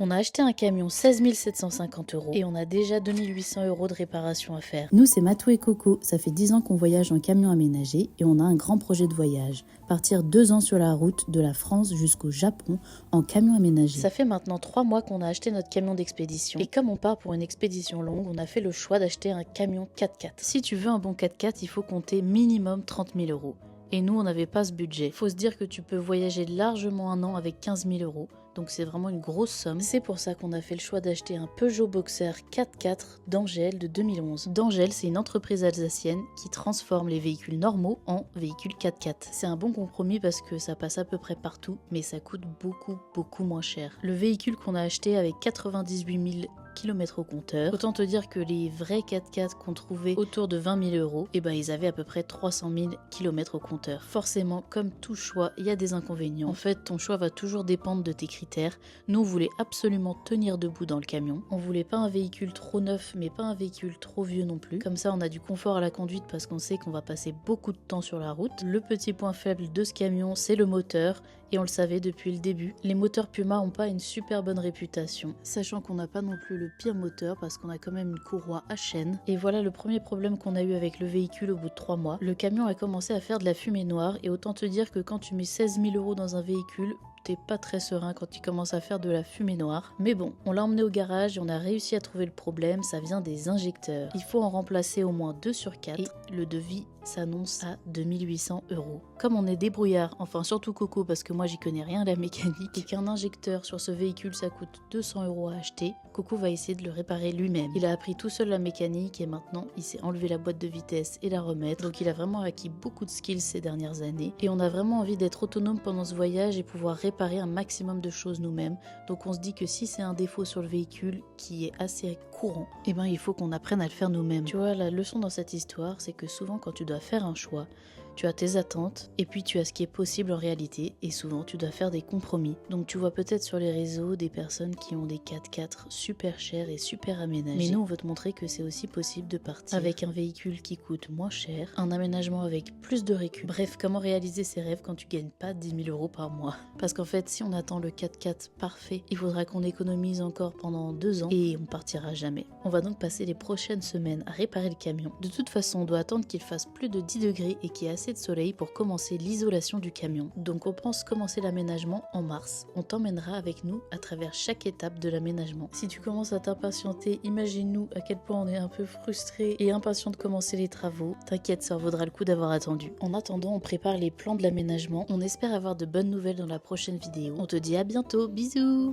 On a acheté un camion 16 750 € et on a déjà 2800 € de réparation à faire. Nous, c'est Matou et Coco. Ça fait 10 ans qu'on voyage en camion aménagé et on a un grand projet de voyage. Partir 2 ans sur la route de la France jusqu'au Japon en camion aménagé. Ça fait maintenant 3 mois qu'on a acheté notre camion d'expédition. Et comme on part pour une expédition longue, on a fait le choix d'acheter un camion 4x4. Si tu veux un bon 4x4, il faut compter minimum 30 000 €. Et nous, on n'avait pas ce budget. Faut se dire que tu peux voyager largement un an avec 15 000 €. Donc c'est vraiment une grosse somme. C'est pour ça qu'on a fait le choix d'acheter un Peugeot Boxer 4x4 d'Angèle de 2011. D'Angèle, c'est une entreprise alsacienne qui transforme les véhicules normaux en véhicules 4x4. C'est un bon compromis parce que ça passe à peu près partout, mais ça coûte beaucoup moins cher. Le véhicule qu'on a acheté avec 98 000 km au compteur. Autant te dire que les vrais 4x4 qu'on trouvait autour de 20 000 €, et ben ils avaient à peu près 300 000 km au compteur. Forcément, comme tout choix, il y a des inconvénients. En fait, ton choix va toujours dépendre de tes critères. Nous, on voulait absolument tenir debout dans le camion. On voulait pas un véhicule trop neuf, mais pas un véhicule trop vieux non plus. Comme ça, on a du confort à la conduite parce qu'on sait qu'on va passer beaucoup de temps sur la route. Le petit point faible de ce camion, c'est le moteur. Et on le savait depuis le début. Les moteurs Puma n'ont pas une super bonne réputation, sachant qu'on n'a pas non plus le pire moteur parce qu'on a quand même une courroie à chaîne. Et voilà le premier problème qu'on a eu avec le véhicule au bout de 3 mois. Le camion a commencé à faire de la fumée noire et autant te dire que quand tu mets 16 000 € dans un véhicule, t'es pas très serein quand il commence à faire de la fumée noire. Mais bon, on l'a emmené au garage et on a réussi à trouver le problème, ça vient des injecteurs. Il faut en remplacer au moins 2 sur 4 et le devis s'annonce à 2800 €. Comme on est débrouillard, enfin surtout Coco parce que moi j'y connais rien à la mécanique, et qu'un injecteur sur ce véhicule ça coûte 200 € à acheter, Coco va essayer de le réparer lui-même. Il a appris tout seul la mécanique et maintenant il sait enlever la boîte de vitesse et la remettre, donc il a vraiment acquis beaucoup de skills ces dernières années et on a vraiment envie d'être autonome pendant ce voyage et pouvoir réparer un maximum de choses nous-mêmes. Donc on se dit que si c'est un défaut sur le véhicule qui est assez courant, et ben il faut qu'on apprenne à le faire nous-mêmes. Tu vois, la leçon dans cette histoire, c'est que souvent quand tu dois faire un choix, tu as tes attentes et puis tu as ce qui est possible en réalité et souvent tu dois faire des compromis. Donc tu vois peut-être sur les réseaux des personnes qui ont des 4x4 super chers et super aménagés. Mais nous on veut te montrer que c'est aussi possible de partir avec un véhicule qui coûte moins cher, un aménagement avec plus de récup. Bref, comment réaliser ses rêves quand tu gagnes pas 10 000 € par mois. Parce qu'en fait si on attend le 4x4 parfait, il faudra qu'on économise encore pendant 2 ans et on partira jamais. On va donc passer les prochaines semaines à réparer le camion. De toute façon on doit attendre qu'il fasse plus de 10 degrés et qu'il y ait assez de soleil pour commencer l'isolation du camion. Donc on pense commencer l'aménagement en mars. On t'emmènera avec nous à travers chaque étape de l'aménagement. Si tu commences à t'impatienter, imagine-nous à quel point on est un peu frustré et impatient de commencer les travaux. T'inquiète, ça en vaudra le coup d'avoir attendu. En attendant, on prépare les plans de l'aménagement. On espère avoir de bonnes nouvelles dans la prochaine vidéo. On te dit à bientôt, bisous!